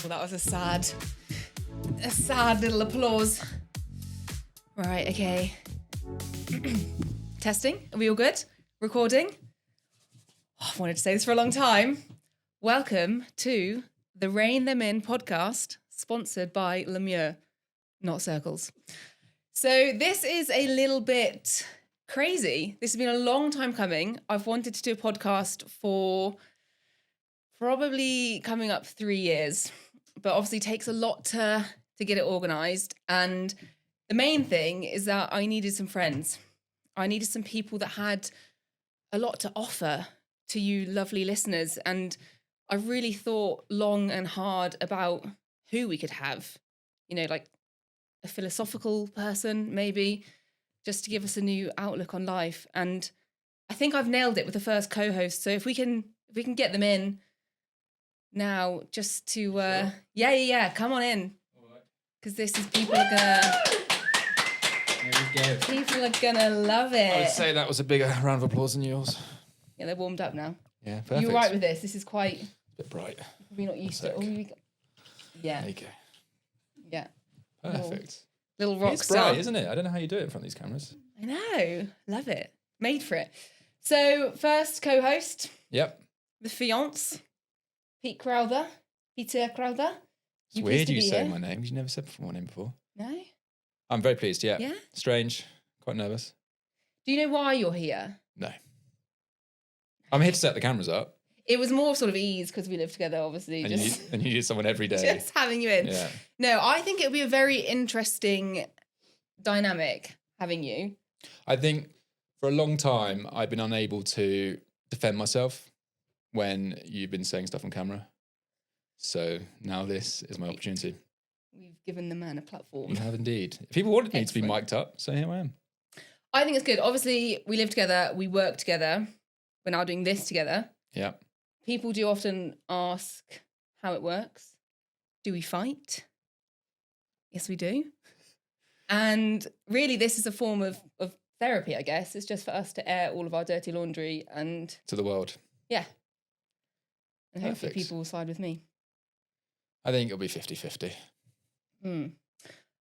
Well, that was a sad little applause. Right, okay. Testing. Are we all good? Recording. Oh, I've wanted to say this for a long time. Welcome to the Rein Them In podcast, sponsored by Lemieux, not Circles. So this is a little bit crazy. This has been a long time coming. I've wanted to do a podcast for probably coming up 3 years, but obviously takes a lot to get it organised. And the main thing is that I needed some friends. I needed some people that had a lot to offer to you lovely listeners. And I really thought long and hard about who we could have, you know, like a philosophical person, maybe, just to give us a new outlook on life. And I think I've nailed it with the first co-host. So if we can get them in now, just to, Sure. yeah, come on in. Because this is, people are gonna love it. I would say that was a bigger round of applause than yours. Yeah, they're warmed up now. Yeah, perfect. You're right with this. This is quite, A bit bright. probably not used to it. One Oh, yeah, There you go. yeah. Perfect. Little rock It's star. bright, isn't it? I don't know how you do it in front of these cameras. I know. Love it. Made for it. So, first co-host, Yep. the fiance, Peter Crowther. It's You pleased weird to you be saying here? my name. You never said my name before. No? I'm very pleased, yeah. Yeah? Strange. Quite nervous. Do you know why you're here? No. I'm here to set the cameras up. It was more sort of ease because we live together, obviously. And, just, you need someone every day. just having you in. Yeah. No, I think it would be a very interesting dynamic having you. I think for a long time, I've been unable to defend myself when you've been saying stuff on camera. So now this is my opportunity. We've given the man a platform. You have indeed. People wanted me to be Excellent. mic'd up, so here I am. I think it's good. Obviously, we live together. We work together. We're now doing this together. Yeah. People do often ask how it works. Do we fight? Yes, we do. And really, this is a form of therapy, I guess. It's just for us to air all of our dirty laundry and, To the world. yeah. And hopefully Perfect. people will side with me. I think it'll be 50-50.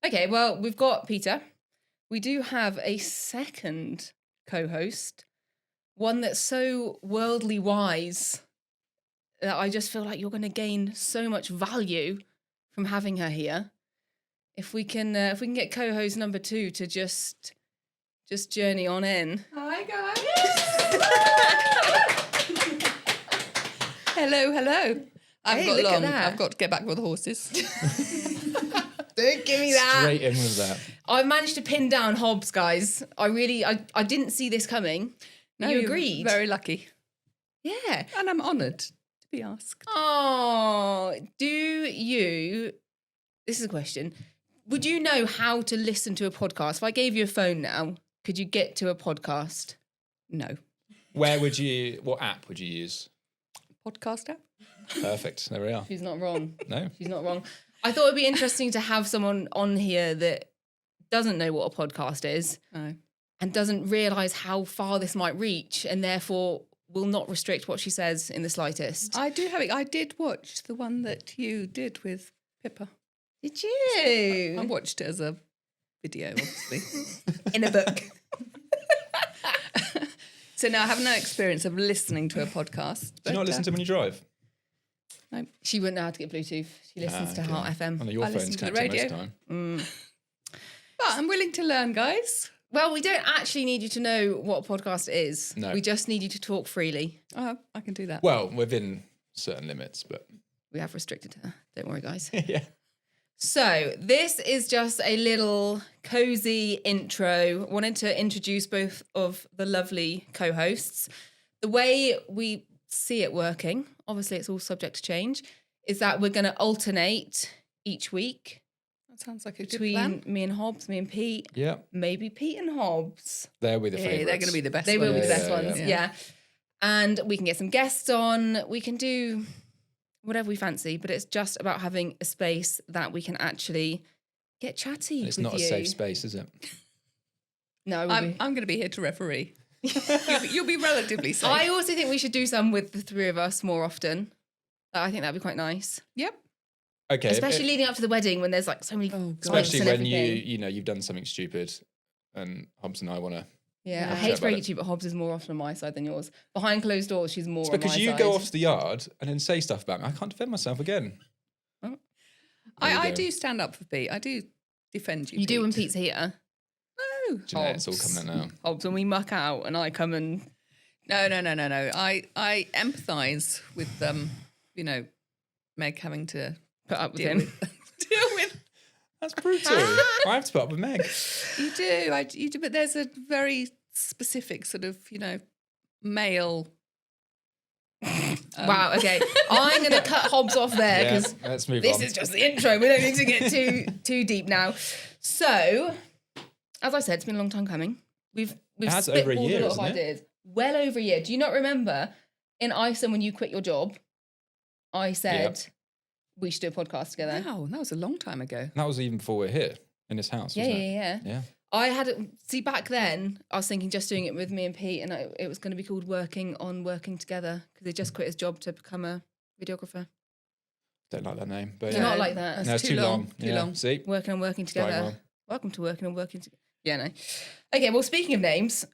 Okay, well, we've got Peter. We do have a second co-host, one that's so worldly wise that I just feel like you're going to gain so much value from having her here. If we can get co-host number 2 to just journey on in. Hi guys. Hello. Hey, look at that. I've got to get back with the horses. Don't give me that. Straight in with that. I've managed to pin down Hobbs, guys. I didn't see this coming. No, you you're agreed. Very lucky. Yeah. And I'm honoured to be asked. Oh, this is a question. Would you know how to listen to a podcast? If I gave you a phone now, could you get to a podcast? No. What app would you use? Podcast app? Perfect. There we are. She's not wrong. No? She's not wrong. I thought it'd be interesting to have someone on here that doesn't know what a podcast is No. and doesn't realise how far this might reach and therefore will not restrict what she says in the slightest. I do have it. I did watch the one that you did with Pippa. Did you? I watched it as a video, obviously. In a book. So now I have no experience of listening to a podcast. Do you not listen to them when you drive? No. She wouldn't know how to get Bluetooth. She listens to okay. Heart I FM. know your I phone's listen to the connected most of the radio. time. But I'm willing to learn, guys. Well, we don't actually need you to know what a podcast is. No. We just need you to talk freely. Oh, I can do that. Well, within certain limits, but We have restricted her. Don't worry, guys. yeah. So this is just a little cozy intro. Wanted to introduce both of the lovely co-hosts. The way we see it working, obviously it's all subject to change, is that we're going to alternate each week That sounds like a good between plan. me and Hobbs, me and Pete, Yeah. maybe Pete and Hobbs. They'll be the Yeah, favourites. they're going to be the best They will be the ones. best Yeah, ones, yeah. yeah. And we can get some guests on. We can do whatever we fancy, but it's just about having a space that we can actually get chatty And it's with not you. a safe space, is it? No, I'm going to be here to referee. You'll be relatively safe. I also think we should do some with the three of us more often. I think that'd be quite nice. Yep. okay, Especially leading up to the wedding when there's like so many especially and when everything. you've done something stupid, and Hobbs and I want to. Yeah, I Yeah. hate Chat to break about it to you, but Hobbs is more often on my side than yours. Behind closed doors, she's more It's on my because side. you go off to the yard and then say stuff about me. I can't defend myself again. I go. do stand up for Pete. I do defend you. You do when Pete. Pete's here. No. Jeanette, it's all coming out now. Hobbs, when we muck out and I come and... No. I empathise with Meg having to put up with deal him. deal with. That's brutal. I have to put up with Meg. You do. You do. But there's a very specific sort of male. Wow, okay. I'm going to cut Hobbs off there Yeah, because let's move this on. is just the intro. We don't need to get too deep now. So, as I said, it's been a long time coming. We've has over a spitballed year, a lot of isn't it? ideas. Well over a year. Do you not remember in Iceland when you quit your job, I said we should do a podcast together? Wow, that was a long time ago. That was even before we're here in this house, wasn't it? Yeah. I back then, I was thinking just doing it with me and Pete, and it was going to be called Working Together, because he just quit his job to become a videographer. Don't like that name. But Do you not like that? That's No, it's too long. Too long. See? Working Starting Together. well. Welcome to Working Together. Yeah, no. Okay, well, speaking of names,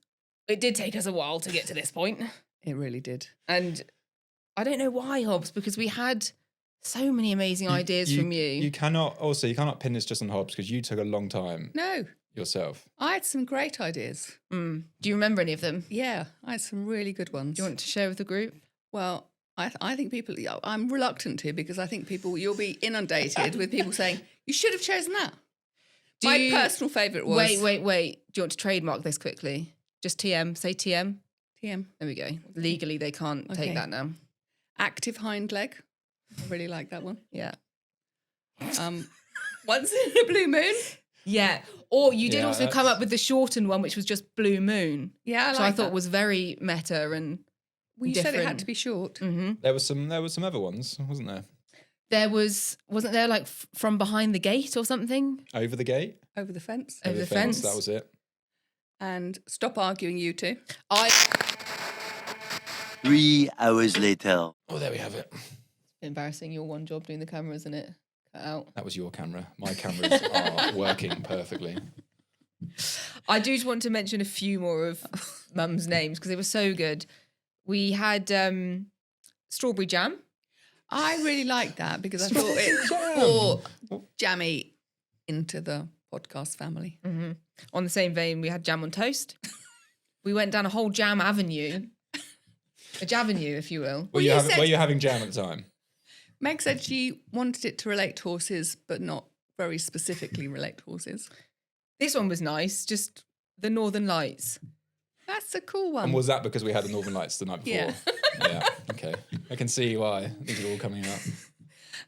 it did take us a while to get to this point. It really did. And I don't know why, Hobbs, because we had so many amazing ideas from you. You cannot pin this just on Hobbs because you took a long time No, yourself. I had some great ideas. Do you remember any of them? Yeah, I had some really good ones. Do you want to share with the group? Well, I think people, I'm reluctant to because I think you'll be inundated with people saying, you should have chosen that. My personal favourite was... Wait. Do you want to trademark this quickly? Just TM. Say TM. TM. There we go. Legally, they can't take that now. Active hind leg. I really like that one. Yeah. Once in a blue moon. Yeah. Or you did Yeah, also come up with the shortened one, which was just Blue Moon. Yeah, which I thought was very meta and Well, you said it different. had to be short. Mm-hmm. There was some other ones, wasn't there? Wasn't there like From Behind the Gate or something? Over the gate? Over the fence. Over the fence. That was it. And stop arguing, you two. 3 hours later. Oh, there we have it. Embarrassing, your one job doing the camera, isn't it? Cut out. That was your camera. My cameras are working perfectly. I do just want to mention a few more of Mum's names because they were so good. We had strawberry jam. I really liked that because I thought it brought Jammy into the podcast family. Mm-hmm. On the same vein, we had jam on toast. We went down a whole jam avenue. A javenue, if you will. Were you having jam at the time? Meg said she wanted it to relate to horses, but not very specifically relate to horses. This one was nice, just the Northern Lights. That's a cool one. And was that because we had the Northern Lights the night before? Yeah. Yeah, okay. I can see why. These are all coming up.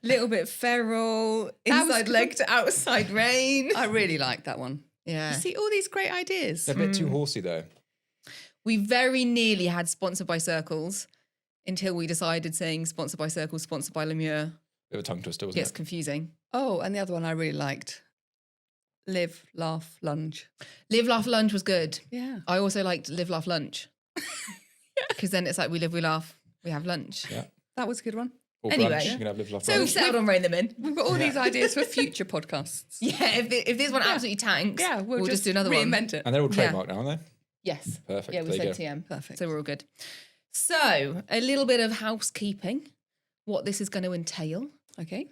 Little bit feral, That was inside good. leg to outside rain. I really liked that one. Yeah. You see all these great ideas. They're a bit too horsey though. We very nearly had Sponsored by Circles until we decided saying Sponsored by Circles, Sponsored by Lemure Bit of a tongue twister, wasn't gets it? confusing. Oh, and the other one I really liked. Live, laugh, lunge. Live, Laugh, Lunge was good. Yeah. I also liked Live, Laugh, Lunch. Because then it's like we live, we laugh, we have lunch. Yeah. That was a good one. Or Anyway. brunch. You can have live, laugh, So We brunch. settled on Rein them in. We've got all these ideas for future podcasts. Yeah, if this one absolutely tanks, Yeah, we'll just do another one. reinvent it. And they're all Yeah. trademarked now, aren't they? Yes. Perfect. Yeah, we There you said go. TM. Perfect. So we're all good. So, a little bit of housekeeping, what this is going to entail. Okay.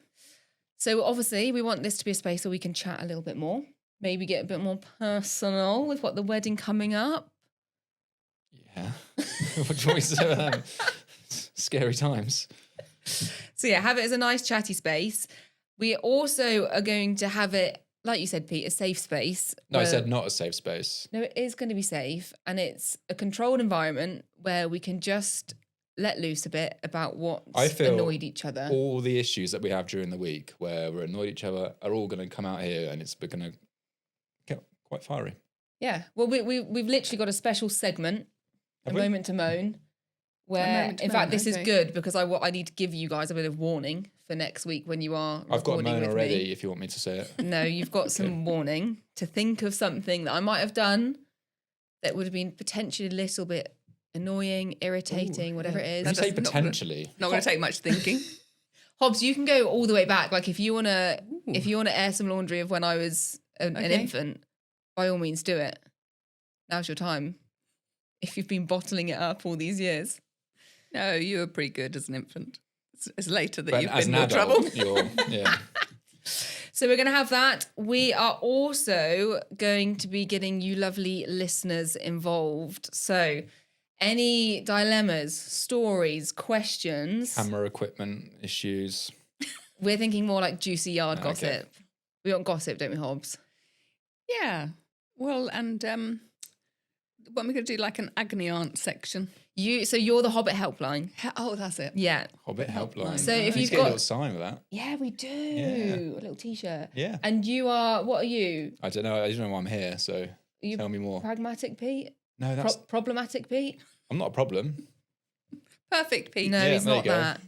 So, obviously, we want this to be a space where we can chat a little bit more, maybe get a bit more personal with what the wedding coming up. Yeah. What do you want me to say about that? Scary times. So, yeah, have it as a nice chatty space. We also are going to have it, like you said, Pete, a safe space. No, I where- said not a safe space. No, it is going to be safe, and it's a controlled environment where we can just let loose a bit about what's I feel annoyed each other. All the issues that we have during the week where we're annoyed at each other are all going to come out here and it's going to get quite fiery. Yeah. Well, we've literally got a special segment, Have a we? moment to moan, where, moment to in fact, moan, this is okay. good because I need to give you guys a bit of warning for next week when you are I've got a recording moan with already me. if you want me to say it. No, you've got some warning to think of something that I might have done that would have been potentially a little bit annoying, irritating, whatever it When you is. That say does not gonna- potentially, Not going to take much thinking. Hobbs, you can go all the way back. Like if you wanna air some laundry of when I was an infant, by all means do it. Now's your time. If you've been bottling it up all these years. No, you were pretty good as an infant. It's later that But you've as been an more trouble. adult, yeah. So we're going to have that. We are also going to be getting you lovely listeners involved. So any dilemmas, stories, questions. Camera equipment issues. We're thinking more like juicy yard Okay. gossip. We want gossip, don't we, Hobbs? Yeah. Well, and when we're going to do like an agony aunt section. So you're the Hobbit helpline. Oh, that's it. Yeah. Hobbit helpline. So if Let's you've get a got- little sign with that. Yeah, we do. Yeah. A little t-shirt. Yeah. And you are, what are you? I don't know. I don't know why I'm here. So Are you tell me more. pragmatic Pete? No, that's. Problematic Pete? I'm not a problem. Perfect, Pete. No, Yeah, he's there not you go. that.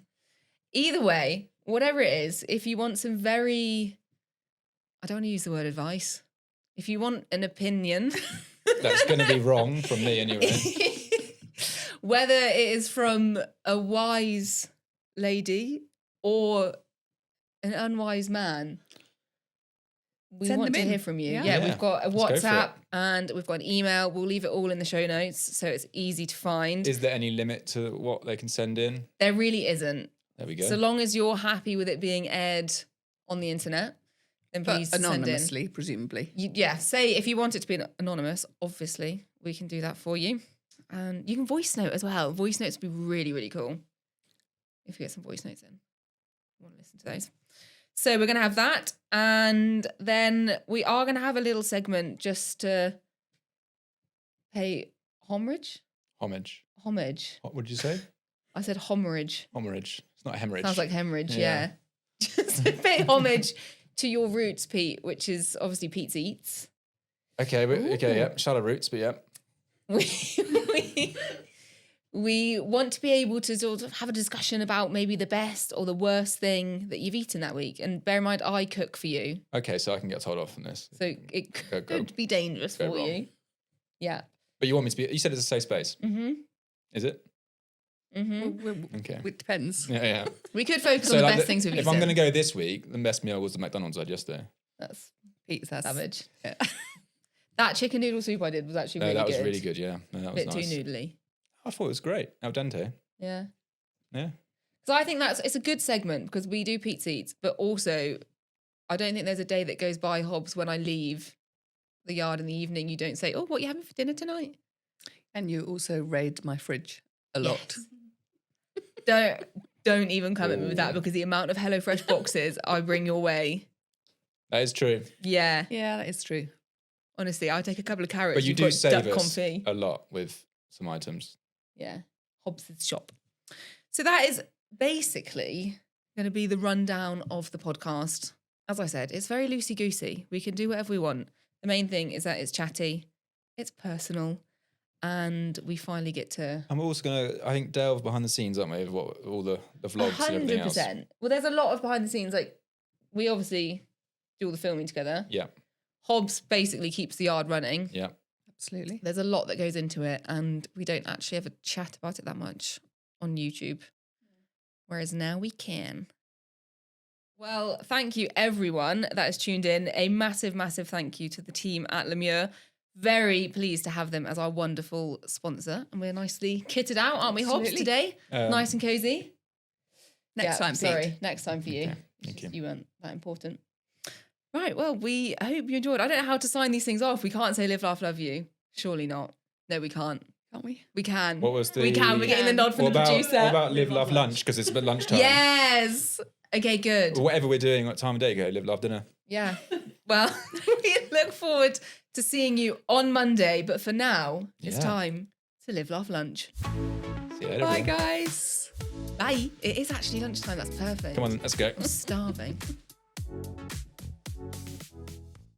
Either way, whatever it is, if you want some very, I don't want to use the word advice. If you want an opinion, That's going to be wrong from me anyway. whether it is from a wise lady or an unwise man, we Send want them to in. hear from you. Yeah. Yeah, Yeah, we've got a let's go for WhatsApp it. and we've got an email. We'll leave it all in the show notes so it's easy to find. Is there any limit to what they can send in? There really isn't. There we go. So long as you're happy with it being aired on the internet, then But please send in. anonymously, presumably. Yeah, say if you want it to be anonymous, obviously, we can do that for you. And you can voice note as well. Voice notes would be really, really cool. If you get some voice notes in. I want to listen to those. So we're going to have that. And then we are going to have a little segment just to pay homage. Homage. Homage. What would you say? I said homage. Homage. It's not hemorrhage. Sounds like hemorrhage, Yeah. yeah. Just to pay homage to your roots, Pete, which is obviously Pete's Eats. Okay, okay, Ooh. yeah. Shallow roots, but yeah. We want to be able to sort of have a discussion about maybe the best or the worst thing that you've eaten that week. And bear in mind, I cook for you, Okay, so I can get told off from this. so it Go. could be dangerous Go for wrong. you. Yeah. But you want me to be, you said it's a safe space. Mm-hmm. Is it? Mm-hmm. Okay. It depends. Yeah. We could focus So on the like best things we've if eaten. I'm going to go this week, the best meal was the McDonald's I had yesterday. That's Pete's that's savage. Yeah. That chicken noodle soup I did was actually No, really that good. was really good, yeah. No, that A was bit nice. too noodly. I thought it was great. Al dente. Yeah. Yeah. So I think it's a good segment because we do Pete's Eats, but also I don't think there's a day that goes by, Hobbs, when I leave the yard in the evening, you don't say, "Oh, what are you having for dinner tonight?" And you also raid my fridge a lot. Don't even come at me with that Ooh. because the amount of HelloFresh boxes I bring your way. That is true. Yeah, Yeah, that is true. honestly, I'll take a couple of carrots. But you you've do got save duck us confit. a lot with some items. Yeah, Hobbs's shop. So that is basically going to be the rundown of the podcast. As I said, it's very loosey-goosey. We can do whatever we want. The main thing is that it's chatty, it's personal, and we finally get to And we're also going to, I think, delve behind the scenes, aren't we, of what, all the vlogs and everything else. 100%. Well, there's a lot of behind the scenes. Like, we obviously do all the filming together. Yeah, Hobbs basically keeps the yard running. yeah. Absolutely. There's a lot that goes into it, and we don't actually ever chat about it that much on YouTube. Whereas now we can. Well, thank you everyone that has tuned in. A massive, massive thank you to the team at Lemure. Very pleased to have them as our wonderful sponsor. And we're nicely kitted out, aren't we, Hobbs, Absolutely. today? Nice and cozy. Next time, Pete. Sorry, next time for you. Okay, thank you. You weren't that important. Right, well, I hope you enjoyed. I don't know how to sign these things off. We can't say live, laugh, love you. Surely not. No, we can't. Can't we? We can. What was We can. We're getting the nod from What the about, producer. what about live, love, lunch? Because it's about lunchtime. Yes. Okay, good. Whatever we're doing, what time of day go, live, love, dinner. Yeah. Well, we look forward to seeing you on Monday. But for now, it's Yeah. time to live, laugh, lunch. See you later. Bye, everyone. guys. Bye. It is actually lunchtime. That's perfect. Come on, let's go. I'm starving.